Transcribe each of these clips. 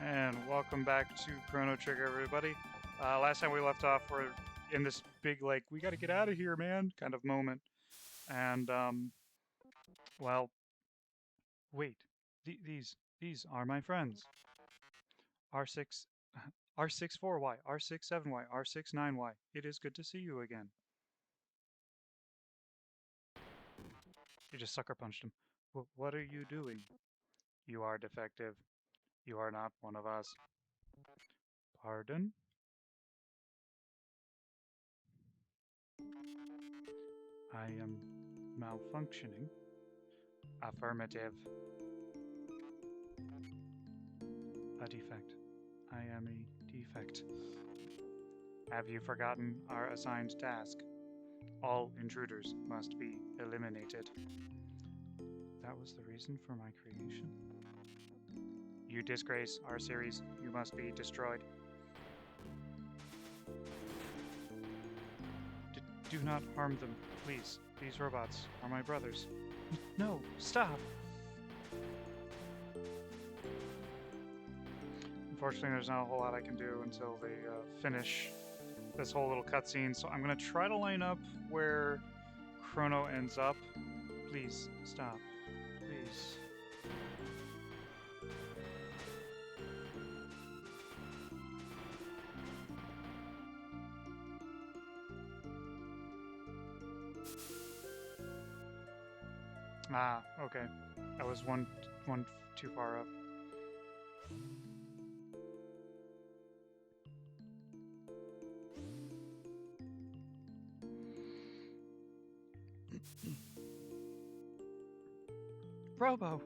And welcome back to Chrono Trigger, everybody. Last time we left off, we're in this big, like, we gotta get out of here, man, kind of moment. And, well, wait. These are my friends. R6, R64Y, R67Y, R69Y. It is good to see you again. You just sucker punched him. What are you doing? You are defective. You are not one of us. Pardon? I am malfunctioning. Affirmative. A defect. I am a defect. Have you forgotten our assigned task? All intruders must be eliminated. That was the reason for my creation? You disgrace our series. You must be destroyed. Do not harm them, please. These robots are my brothers. No, stop! Unfortunately, there's not a whole lot I can do until they finish this whole little cutscene, so I'm going to try to line up where Chrono ends up. Please, stop. Please. Ah, okay. I was one too far up. Robo!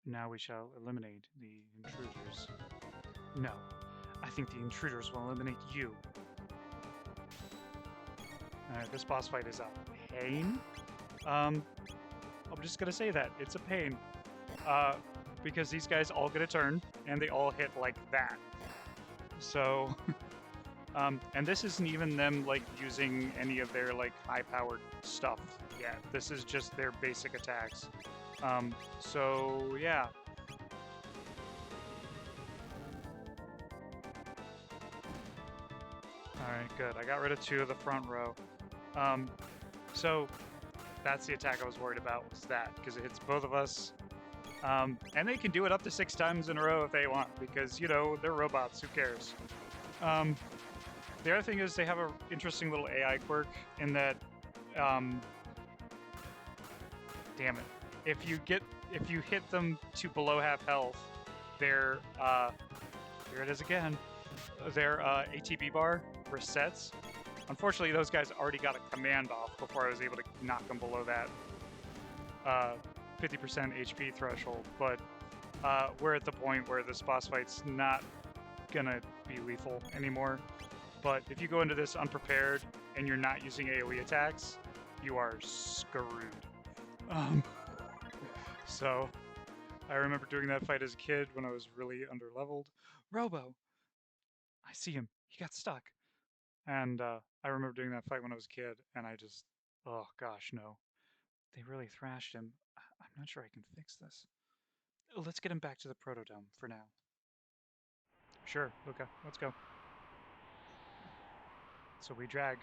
Now we shall eliminate the intruders. No, I think the intruders will eliminate you. Alright, this boss fight is a pain. I'm just gonna say that. It's a pain. Because these guys all get a turn, and they all hit like that. So, and this isn't even them, like, using any of their, like, high-powered stuff yet. This is just their basic attacks. So, yeah. Alright, good. I got rid of 2 of the front row. So, that's the attack I was worried about, was that, because it hits both of us. And they can do it up to 6 times in a row if they want, because, you know, they're robots, who cares? The other thing is they have an interesting little AI quirk in that, damn it. If you hit them to below half health, their, here it is again, their ATB bar resets. Unfortunately, those guys already got a command off before I was able to knock them below that 50% HP threshold, but we're at the point where this boss fight's not gonna be lethal anymore. But if you go into this unprepared and you're not using AoE attacks, you are screwed. So, I remember doing that fight as a kid when I was really underleveled. Robo! I see him. He got stuck. And I remember doing that fight when I was a kid, and I just, oh gosh, no. They really thrashed him. I'm not sure I can fix this. Let's get him back to the Protodome for now. Sure, Luca, let's go. So we drag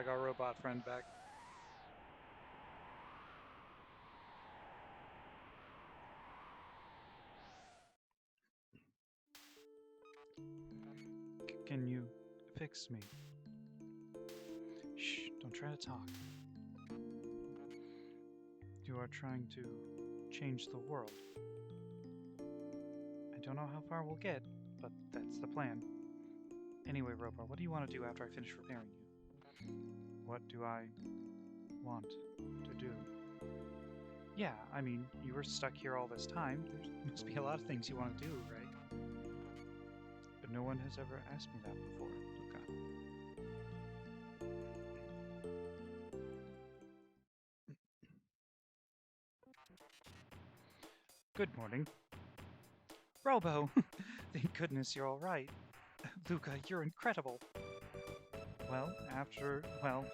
our robot friend back. Can you fix me? Shh, don't try to talk. You are trying to change the world. I don't know how far we'll get, but that's the plan. Anyway, Robo, what do you want to do after I finish repairing you? What do I want to do? Yeah, I mean, you were stuck here all this time. There must be a lot of things you want to do, right? But no one has ever asked me that before, Luca. Good morning. Robo! Thank goodness you're alright. Luca, you're incredible. Well,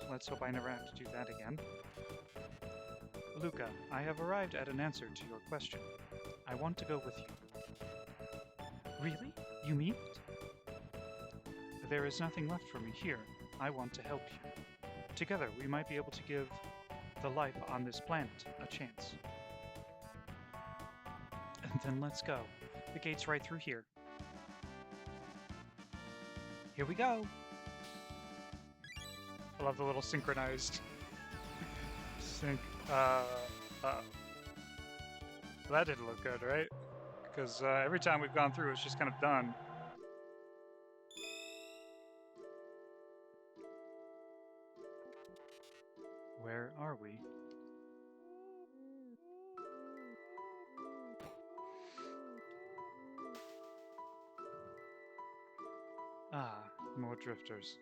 let's hope I never have to do that again. Luca, I have arrived at an answer to your question. I want to go with you. Really? You mean it? There is nothing left for me here. I want to help you. Together, we might be able to give the life on this planet a chance. And then let's go. The gate's right through here. Here we go! I love the little synchronized sync. That didn't look good, right? Because every time we've gone through, it's just kind of done. Where are we? Ah, more drifters.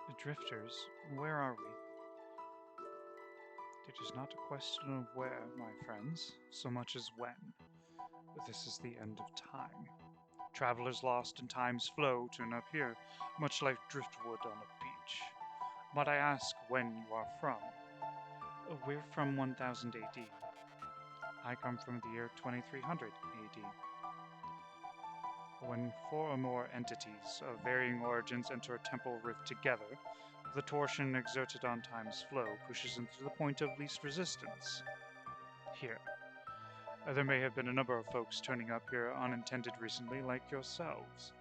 The drifters? Where are we? It is not a question of where, my friends, so much as when. This is the end of time. Travelers lost in time's flow turn up here, much like driftwood on a beach. But I ask when you are from. We're from 1000 AD. I come from the year 2300 AD. When four or more entities of varying origins enter a temple rift together, the torsion exerted on time's flow pushes them to the point of least resistance. Here. There may have been a number of folks turning up here unintended recently, like yourselves.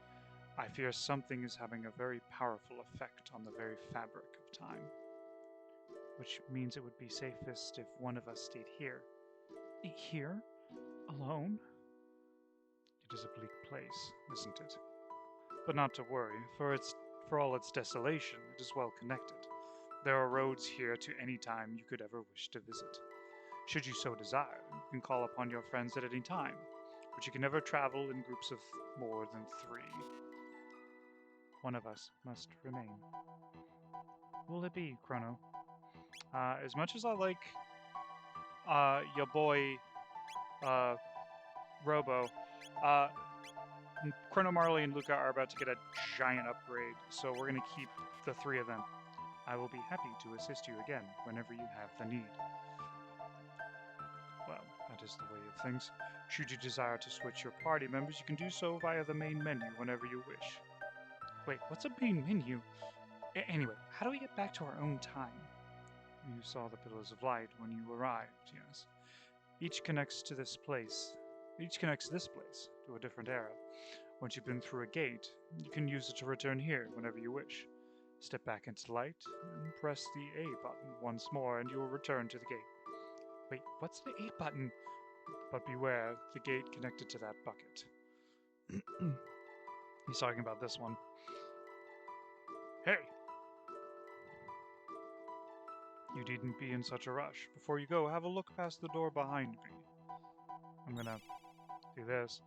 I fear something is having a very powerful effect on the very fabric of time. Which means it would be safest if one of us stayed here. Here? Alone? It is a bleak place, isn't it? But not to worry, for all its desolation, it is well connected. There are roads here to any time you could ever wish to visit. Should you so desire, you can call upon your friends at any time, but you can never travel in groups of more than 3. One of us must remain. Will it be, Chrono? As much as I like your boy Robo, Chrono, Marley, and Luca are about to get a giant upgrade, so we're going to keep the 3 of them. I will be happy to assist you again whenever you have the need. Well, that is the way of things. Should you desire to switch your party members, you can do so via the main menu whenever you wish. Wait, what's a main menu? Anyway, how do we get back to our own time? You saw the pillars of light when you arrived, yes. Each connects this place to a different era. Once you've been through a gate, you can use it to return here whenever you wish. Step back into light and press the A button once more and you will return to the gate. Wait, what's the A button? But beware, the gate connected to that bucket. He's talking about this one. Hey! You needn't be in such a rush. Before you go, have a look past the door behind me. I'm gonna do this.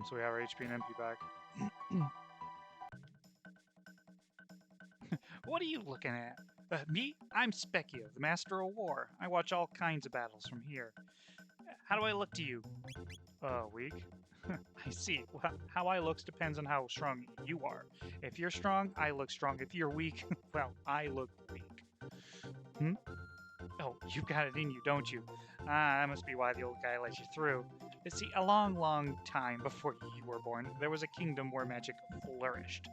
So we have our HP and MP back. What are you looking at? Me? I'm Specchio, the Master of War. I watch all kinds of battles from here. How do I look to you? Weak. I see. Well, how I looks depends on how strong you are. If you're strong, I look strong. If you're weak, well, I look weak. Oh, you've got it in you, don't you? Ah, that must be why the old guy let you through. See, a long, long time before you were born, there was a kingdom where magic flourished.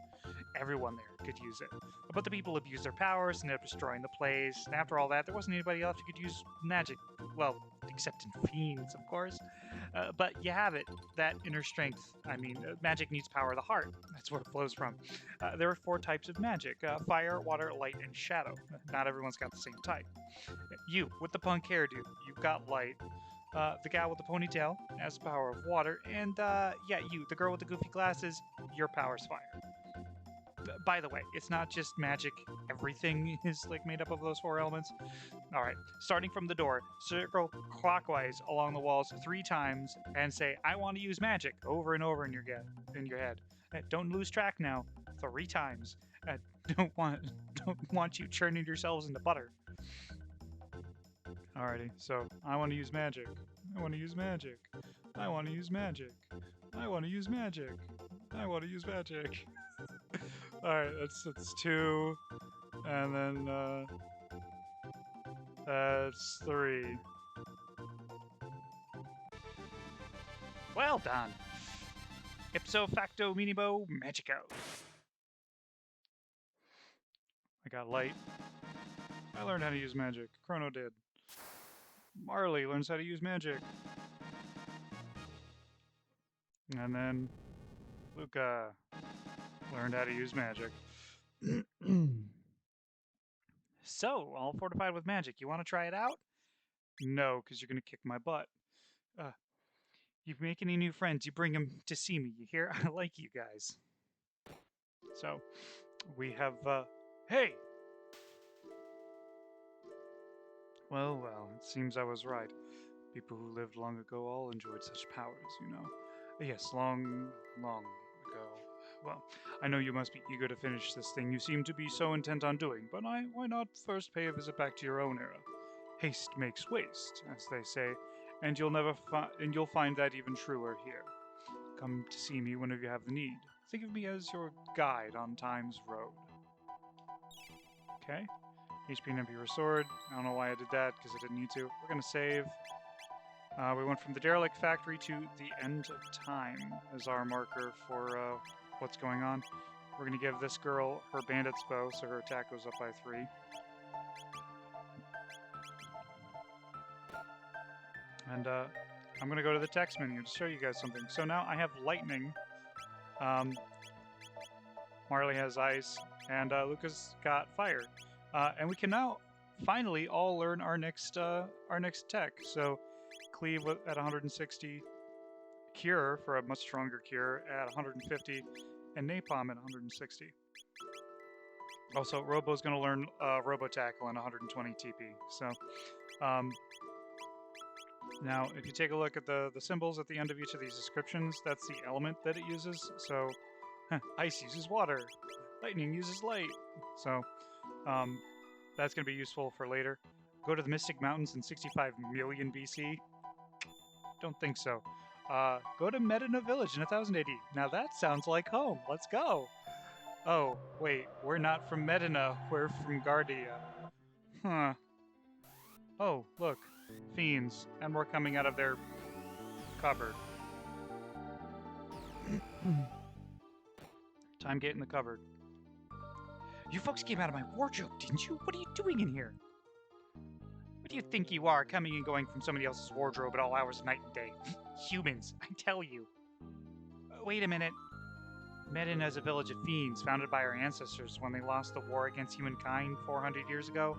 Everyone there could use it. But the people abused their powers, ended up destroying the place, and after all that, there wasn't anybody else who could use magic. Well, except in fiends, of course. But you have it, that inner strength. I mean, magic needs power of the heart. That's where it flows from. There are 4 types of magic. Fire, water, light, and shadow. Not everyone's got the same type. You, with the punk hairdo, you've got light. The gal with the ponytail has the power of water. And, yeah, you, the girl with the goofy glasses, your power's fire. By the way, it's not just magic. Everything is like made up of those 4 elements. All right, starting from the door, circle clockwise along the walls 3 times and say, "I want to use magic," over and over in your head. Don't lose track now. 3 times. Don't want you churning yourselves into butter. Alrighty, so I want to use magic. I want to use magic. I want to use magic. I want to use magic. I want to use magic. Alright, that's 2, and then, that's 3. Well done. Ipso facto minimo magico. I got light. I learned how to use magic. Chrono did. Marley learns how to use magic. And then Luca learned how to use magic. So, all fortified with magic. You want to try it out? No, because you're going to kick my butt. You make any new friends, you bring them to see me. You hear? I like you guys. So, we have, hey! Well, it seems I was right. People who lived long ago all enjoyed such powers, you know. Yes, long ago. Well, I know you must be eager to finish this thing you seem to be so intent on doing, but why not first pay a visit back to your own era? Haste makes waste, as they say, and you'll find that even truer here. Come to see me whenever you have the need. Think of me as your guide on time's road. Okay. HP and MP restored. I don't know why I did that, because I didn't need to. We're going to save. We went from the derelict factory to the end of time as our marker for what's going on. We're going to give this girl her bandit's bow, so her attack goes up by 3. And I'm going to go to the text menu to show you guys something. So now I have lightning. Marley has ice, and Lucas got fire. And we can now finally all learn our next tech. So Cleave at 160, Cure for a much stronger cure at 150, and Napalm at 160. Also, Robo's going to learn Robo Tackle and 120 TP. So now, if you take a look at the symbols at the end of each of these descriptions, that's the element that it uses. So ice uses water, lightning uses light. So that's going to be useful for later. Go to the Mystic Mountains in 65 million BC. Don't think so. Go to Medina Village in 1000 AD. Now that sounds like home. Let's go. Oh, wait. We're not from Medina. We're from Guardia. Huh. Oh, look. Fiends. And we're coming out of their cupboard. Time gate in the cupboard. You folks came out of my wardrobe, didn't you? What are you doing in here? What do you think you are, coming and going from somebody else's wardrobe at all hours of night and day? Humans, I tell you. Wait a minute. Medina is a village of fiends founded by our ancestors when they lost the war against humankind 400 years ago.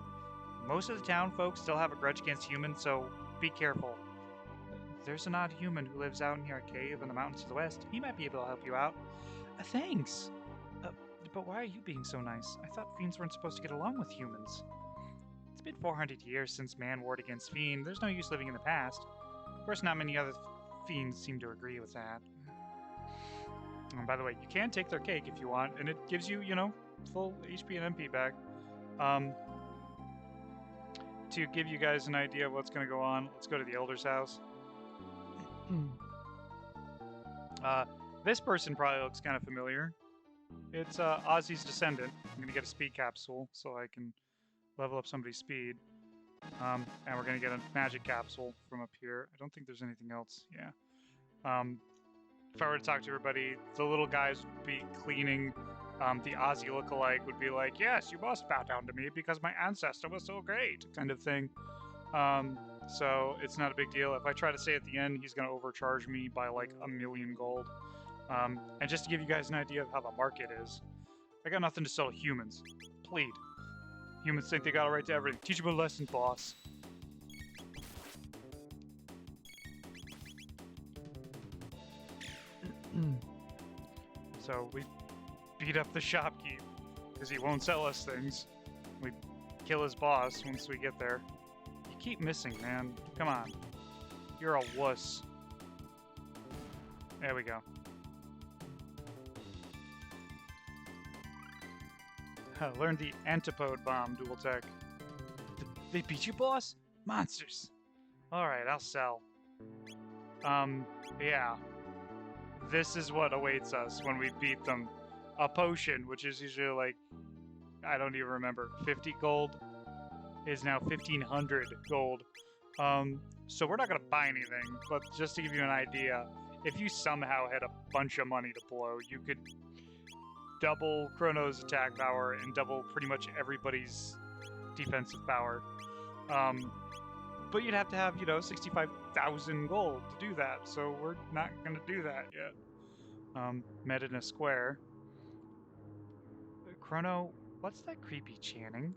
Most of the town folks still have a grudge against humans, so be careful. There's an odd human who lives out near a cave in the mountains to the west. He might be able to help you out. Thanks. But why are you being so nice? I thought fiends weren't supposed to get along with humans. It's been 400 years since man warred against fiend. There's no use living in the past. Of course, not many other fiends seem to agree with that. And by the way, you can take their cake if you want, and it gives you, you know, full HP and MP back. To give you guys an idea of what's going to go on, let's go to the Elder's house. This person probably looks kind of familiar. It's Ozzy's descendant. I'm going to get a speed capsule so I can level up somebody's speed. And we're going to get a magic capsule from up here. I don't think there's anything else. Yeah. If I were to talk to everybody, the little guys would be cleaning. The Ozzy lookalike would be like, yes, you must bow down to me because my ancestor was so great, kind of thing. So it's not a big deal. If I try to say at the end, he's going to overcharge me by like 1,000,000 gold. And just to give you guys an idea of how the market is, I got nothing to sell to humans. Plead. Humans think they got a right to everything. Teach them a lesson, boss. So we beat up the shopkeep because he won't sell us things. We kill his boss once we get there. You keep missing, man. Come on. You're a wuss. There we go. Learned the Antipode Bomb dual tech. They beat you, boss? Monsters. Alright, I'll sell. Yeah. This is what awaits us when we beat them. A potion, which is usually like, I don't even remember, 50 gold, is now 1,500 gold. So we're not going to buy anything, but just to give you an idea, if you somehow had a bunch of money to blow, you could double Chrono's attack power and double pretty much everybody's defensive power. But you'd have to have, 65,000 gold to do that, so we're not going to do that yet. Met in a square. Chrono, what's that creepy chanting?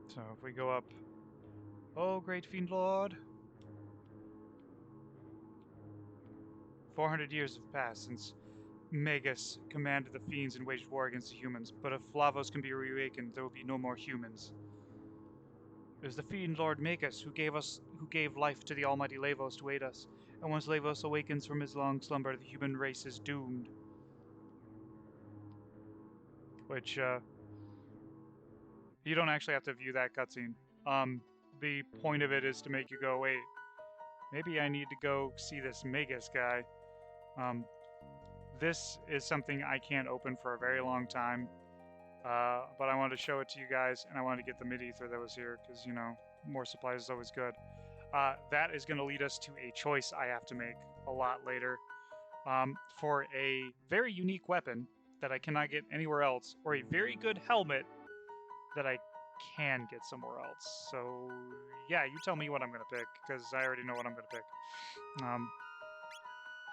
So if we go up, oh great fiend lord, 400 years have passed since Magus commanded the fiends and waged war against the humans, but if Lavos can be reawakened, there will be no more humans. It was the fiend lord Magus who gave life to the almighty Lavos to aid us, and once Lavos awakens from his long slumber, the human race is doomed. Which, you don't actually have to view that cutscene. The point of it is to make you go, wait, maybe I need to go see this Magus guy. This is something I can't open for a very long time, but I wanted to show it to you guys, and I wanted to get the mid-ether that was here, because, more supplies is always good. That is going to lead us to a choice I have to make a lot later, for a very unique weapon that I cannot get anywhere else, or a very good helmet that I can get somewhere else. So, yeah, you tell me what I'm going to pick, because I already know what I'm going to pick.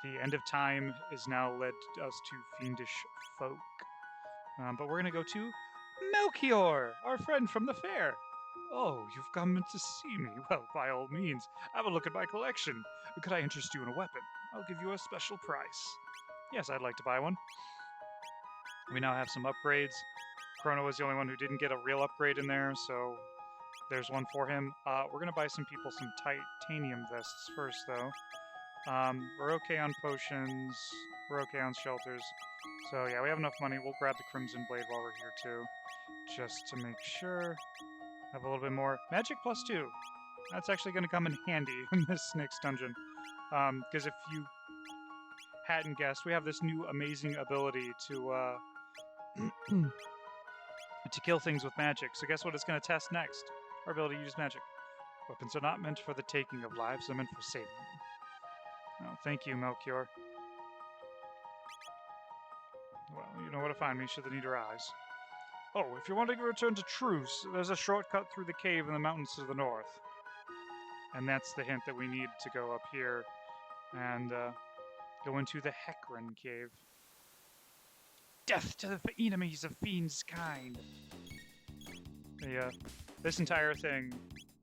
The end of time is now led us to fiendish folk. But we're going to go to Melchior, our friend from the fair. Oh, you've come in to see me. Well, by all means, have a look at my collection. Could I interest you in a weapon? I'll give you a special price. Yes, I'd like to buy one. We now have some upgrades. Chrono was the only one who didn't get a real upgrade in there, so there's one for him. We're going to buy some people some titanium vests first, though. We're okay on potions. We're okay on shelters. So, yeah, we have enough money. We'll grab the Crimson Blade while we're here, too. Just to make sure. Have a little bit more. Magic +2. That's actually going to come in handy in this next dungeon. Because if you hadn't guessed, we have this new amazing ability to to kill things with magic. So guess what it's going to test next? Our ability to use magic. Weapons are not meant for the taking of lives, they're meant for saving them. Oh, thank you, Melchior. Well, you know where to find me should the need arise. Oh, if you're wanting to return to Truce, there's a shortcut through the cave in the mountains to the north. And that's the hint that we need to go up here and go into the Heckran cave. Death to the enemies of fiends' kind. This entire thing,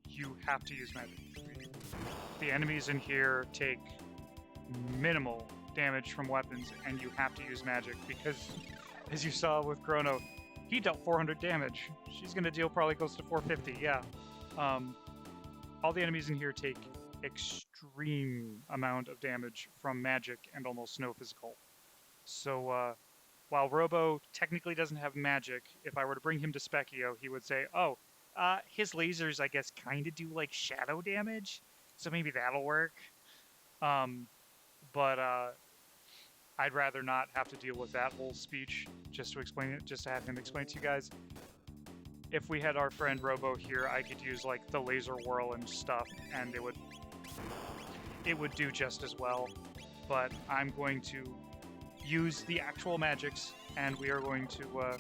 you have to use magic. The enemies in here take minimal damage from weapons, and you have to use magic because, as you saw with Chrono, he dealt 400 damage. She's going to deal probably close to 450, yeah. All the enemies in here take extreme amount of damage from magic and almost no physical. So, while Robo technically doesn't have magic, if I were to bring him to Specchio, he would say, oh, his lasers, I guess, kind of do, like, shadow damage, so maybe that'll work. But I'd rather not have to deal with that whole speech just to explain it, just to have him explain it to you guys. If we had our friend Robo here, I could use, like, the laser whirl and stuff, and it would do just as well. But I'm going to use the actual magics, and we are going to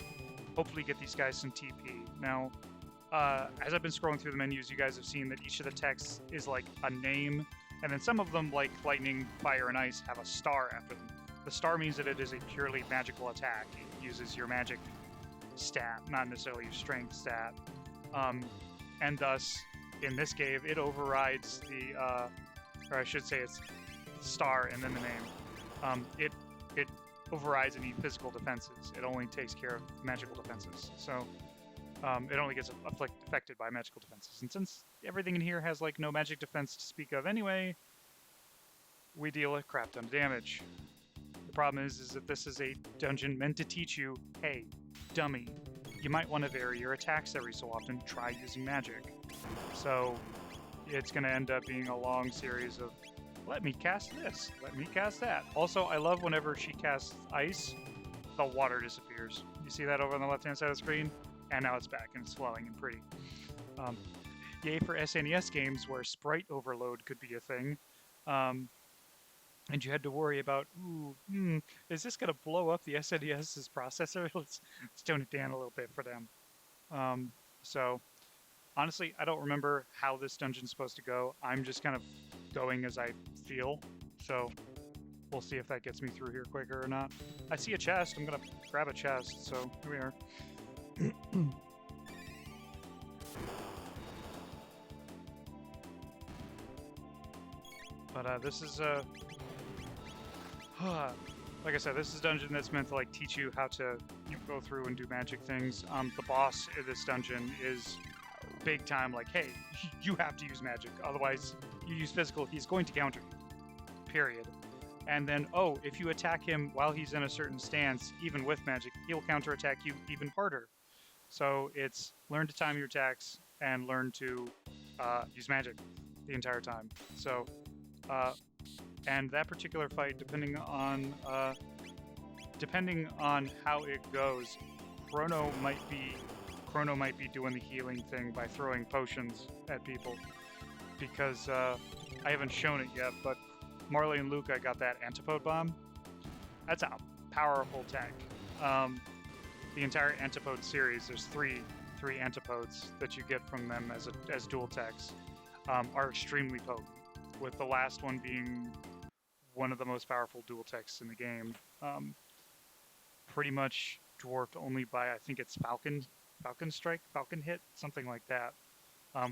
hopefully get these guys some TP. Now, as I've been scrolling through the menus, you guys have seen that each of the texts is like a name, and then some of them, like lightning, fire, and ice, have a star after them. The star means that it is a purely magical attack. It uses your magic stat, not necessarily your strength stat. And thus, in this cave, it overrides the, or I should say it's star and then the name. It overrides any physical defenses. It only takes care of magical defenses. So it only gets affected by magical defenses. And since everything in here has like no magic defense to speak of anyway, we deal a crap ton of damage. The problem is that this is a dungeon meant to teach you, hey, dummy, you might want to vary your attacks every so often. Try using magic. So it's going to end up being a long series of let me cast this, let me cast that. Also, I love whenever she casts ice, the water disappears. You see that over on the left-hand side of the screen? and now it's back and it's flowing and pretty. Yay for SNES games where sprite overload could be a thing. And you had to worry about, is this going to blow up the SNES's processor? Let's tone it down a little bit for them. So, honestly, I don't remember how this dungeon's supposed to go. I'm just kind of going as I feel. So, we'll see if that gets me through here quicker or not. I see a chest. I'm going to grab a chest. So, here we are. But this is like I said, this is a dungeon that's meant to like teach you how to go through and do magic things. The boss in this dungeon is big time like, hey, you have to use magic, otherwise you use physical, he's going to counter you, period. And then, oh, if you attack him while he's in a certain stance, even with magic, he'll counterattack you even harder. So it's learn to time your attacks and learn to use magic the entire time. So, and that particular fight, depending on how it goes, Chrono might be doing the healing thing by throwing potions at people, because I haven't shown it yet, but Marley and Luca got that Antipode Bomb. That's a powerful tech. The entire Antipode series, there's three Antipodes that you get from them as dual techs, are extremely potent, with the last one being one of the most powerful dual techs in the game. Pretty much dwarfed only by, I think it's Falcon Strike, Falcon Hit, something like that,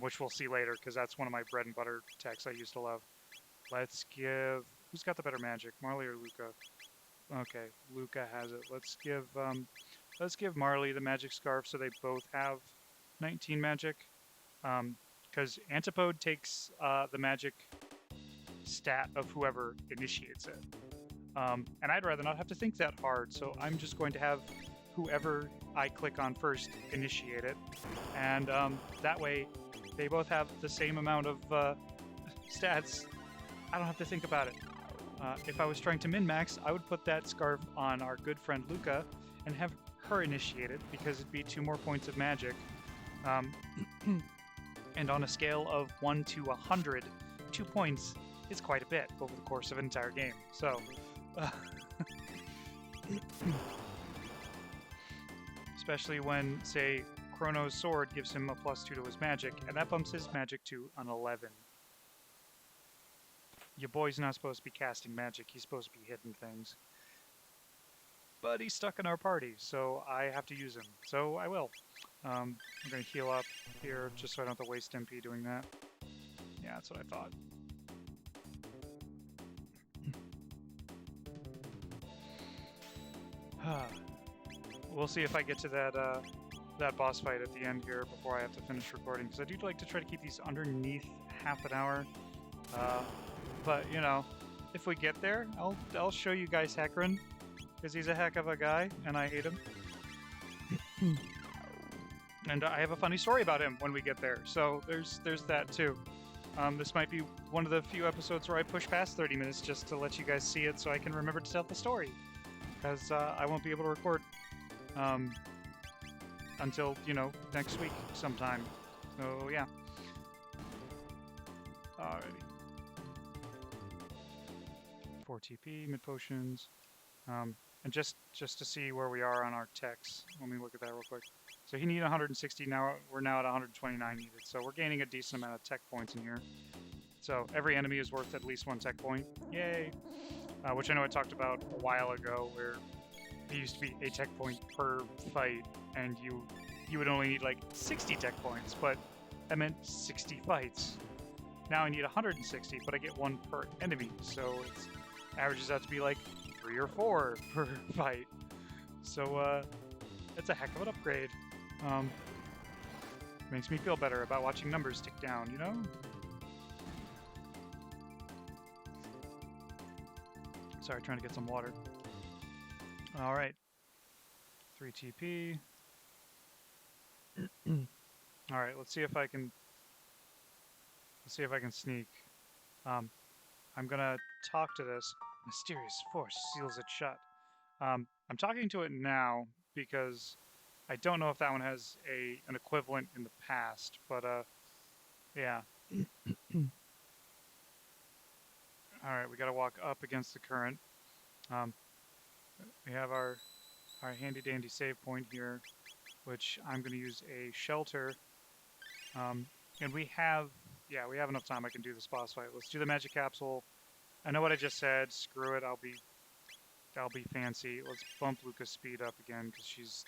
which we'll see later, because that's one of my bread and butter techs I used to love. Let's give... Who's got the better magic, Marley or Luca? Okay, Luca has it. Let's give Marley the magic scarf so they both have 19 magic. Because Antipode takes the magic stat of whoever initiates it. And I'd rather not have to think that hard, so I'm just going to have whoever I click on first initiate it. And that way, they both have the same amount of stats. I don't have to think about it. If I was trying to min-max, I would put that scarf on our good friend Luca and have her initiate it, because it'd be 2 more points of magic. And on a scale of 1 to 100, 2 points is quite a bit over the course of an entire game. So, especially when, say, Chrono's sword gives him a +2 to his magic, and that bumps his magic to an 11. Your boy's not supposed to be casting magic, he's supposed to be hitting things. But he's stuck in our party, so I have to use him. So I will. I'm going to heal up here, just so I don't have to waste MP doing that. Yeah, that's what I thought. We'll see if I get to that boss fight at the end here before I have to finish recording, because I do like to try to keep these underneath half an hour. But you know, if we get there, I'll show you guys Heckran, because he's a heck of a guy, and I hate him. And I have a funny story about him when we get there, so there's that too. This might be one of the few episodes where I push past 30 minutes just to let you guys see it so I can remember to tell the story. Because I won't be able to record until, you know, next week sometime. So, yeah. Alrighty. 4 TP, mid potions. And just to see where we are on our techs, let me look at that real quick. So he needed 160, now we're now at 129 needed. So we're gaining a decent amount of tech points in here. So every enemy is worth at least 1 tech point. Yay! Which I know I talked about a while ago, where it used to be a tech point per fight, and you would only need like 60 tech points, but I meant 60 fights. Now I need 160, but I get 1 per enemy, so it averages out to be like 3 or 4 per fight. So it's a heck of an upgrade. Makes me feel better about watching numbers tick down, you know? Sorry, trying to get some water. Alright. 3 TP. Alright, let's see if I can sneak. I'm gonna talk to this. Mysterious force seals it shut. I'm talking to it now because I don't know if that one has an equivalent in the past, but yeah. All right, we got to walk up against the current. We have our handy dandy save point here, which I'm going to use a shelter. And we have enough time. I can do this boss fight. Let's do the magic capsule. I know what I just said. Screw it. I'll be fancy. Let's bump Luca's speed up again because she's.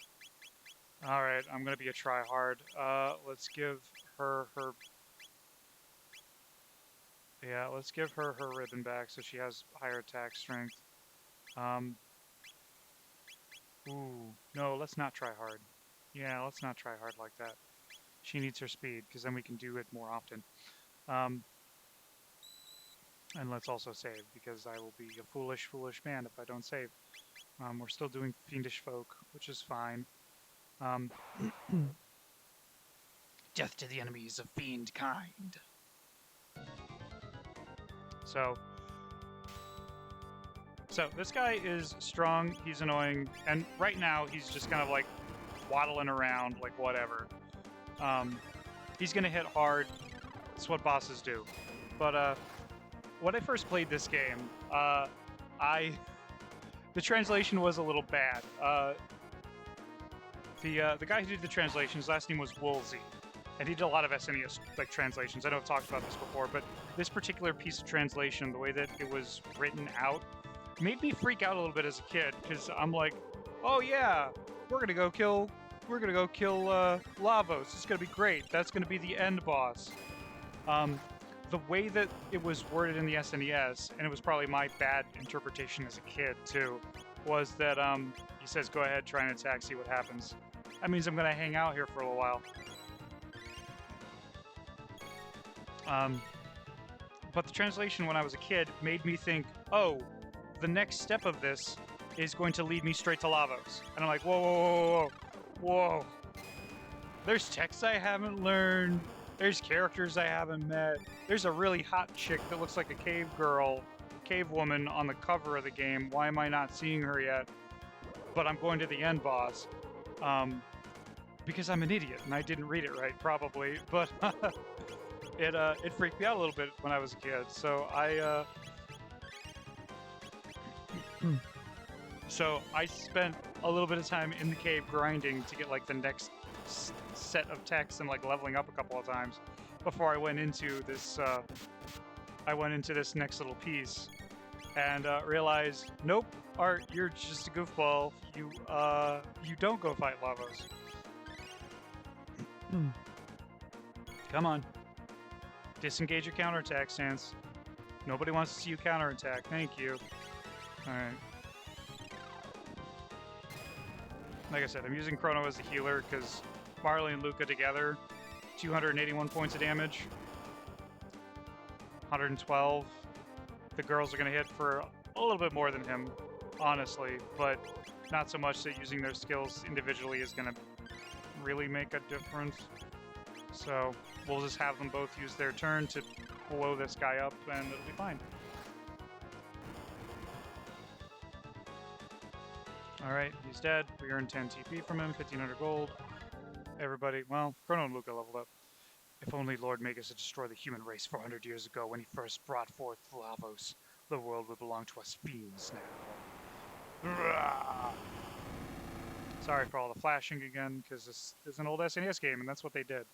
All right, I'm gonna be a try hard. Let's give her her. Yeah, let's give her her ribbon back so she has higher attack strength. Ooh, no, let's not try hard. Yeah, let's not try hard like that. She needs her speed because then we can do it more often. And let's also save because I will be a foolish, foolish man if I don't save. We're still doing Fiendish Folk, which is fine. Death to the enemies of fiend kind. So this guy is strong, he's annoying, and right now he's just kind of like waddling around like whatever. He's gonna hit hard. That's what bosses do. But when I first played this game, the translation was a little bad. The guy who did the translation, his last name was Woolsey, and he did a lot of SNES like translations. I know I've talked about this before, but this particular piece of translation, the way that it was written out, made me freak out a little bit as a kid because I'm like, oh yeah, we're gonna go kill Lavos. It's gonna be great. That's gonna be the end boss. The way that it was worded in the SNES, and it was probably my bad interpretation as a kid too, was that he says, "Go ahead, try and attack, see what happens." That means I'm gonna hang out here for a little while. But the translation when I was a kid made me think, oh, the next step of this is going to lead me straight to Lavos. And I'm like, whoa, whoa, whoa, whoa, whoa. There's text I haven't learned. There's characters I haven't met. There's a really hot chick that looks like a cave girl, cave woman on the cover of the game. Why am I not seeing her yet? But I'm going to the end boss. Because I'm an idiot and I didn't read it right, probably. But it freaked me out a little bit when I was a kid. So I spent a little bit of time in the cave grinding to get like the next set of text and like leveling up a couple of times before I went into this next little piece and realized, nope, Art, you're just a goofball. You don't go fight Lavos. Come on. Disengage your counterattack stance. Nobody wants to see you counterattack. Thank you. Alright. Like I said, I'm using Chrono as the healer because Marley and Luca together, 281 points of damage. 112. The girls are going to hit for a little bit more than him, honestly, but not so much that using their skills individually is going to really make a difference. So we'll just have them both use their turn to blow this guy up and it'll be fine. Alright, he's dead. We earned 10 TP from him, 1500 gold. Everybody, well, Chrono and Luca leveled up. If only Lord Magus had destroyed the human race 400 years ago when he first brought forth Lavos, the world would belong to us fiends now. Sorry for all the flashing again, because this is an old SNES game, and that's what they did.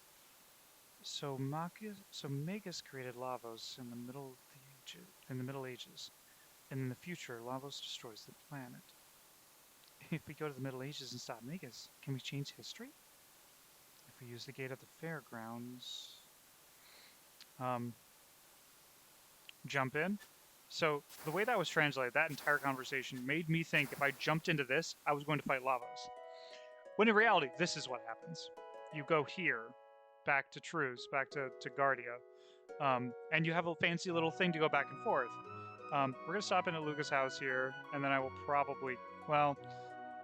So Magus created Lavos in the Middle Ages, and in the future, Lavos destroys the planet. If we go to the Middle Ages and stop Magus, can we change history? If we use the gate at the fairgrounds, jump in. So the way that was translated, that entire conversation made me think if I jumped into this, I was going to fight Lavos. When in reality, this is what happens. You go here, back to Truce, back to Guardia, and you have a fancy little thing to go back and forth. We're going to stop in at Luca's house here, and then I will probably, well,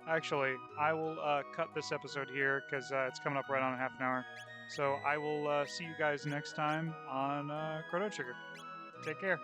actually, I will cut this episode here because it's coming up right on half an hour. So I will see you guys next time on Chrono Trigger. Take care.